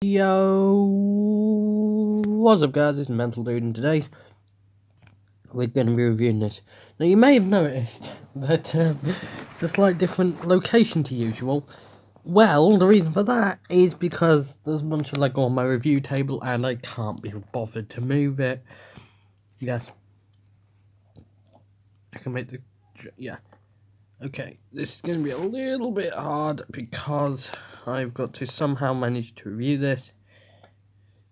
Yo, what's up guys, it's Mental Dude, and today we're going to be reviewing this. Now you may have noticed that it's a slight different location to usual. Well, the reason for that is because there's a bunch of Lego on my review table and I can't be bothered to move it. Yes. I can make the... yeah. Okay, this is going to be a little bit hard because I've got to somehow manage to review this.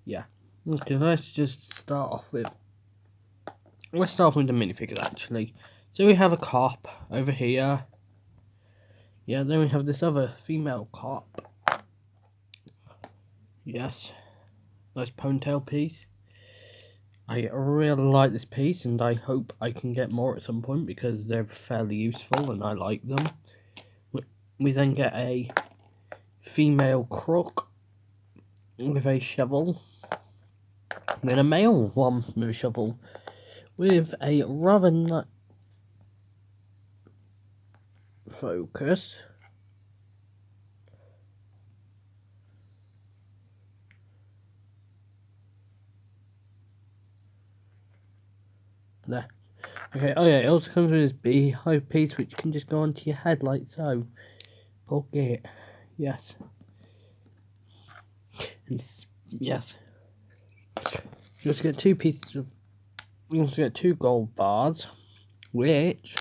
Yeah. Okay, let's just start off with... let's start off with the minifigures, actually. So we have a cop over here. Yeah, then we have this other female cop. Yes. Nice ponytail piece. I really like this piece, and I hope I can get more at some point because they're fairly useful and I like them. We then get a female crook with a shovel. Then a male one with a shovel with a rather nice focus. There. Okay, oh yeah, it also comes with this beehive piece which can just go onto your head like so. Okay, yes. And yes. You also get two pieces of... you also get two gold bars, which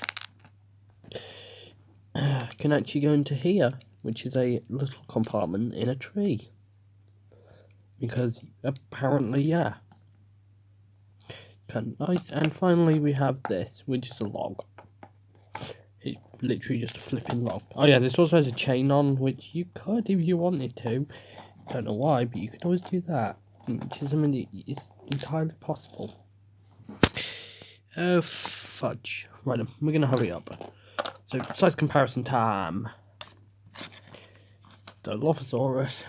can actually go into here, which is a little compartment in a tree. Because apparently, yeah. Kind of nice. And finally, we have this, which is a log. It's literally just a flipping log. Oh yeah, this also has a chain on, which you could if you wanted to. Don't know why, but you could always do that, which is something that is entirely possible. Oh fudge! Right, we're gonna hurry up. So size comparison time. Dilophosaurus.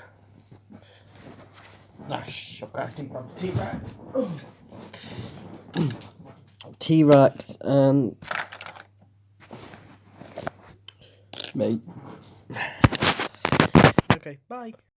Shocker! I think I'm T-Rex. T-Rex and me. Okay, bye.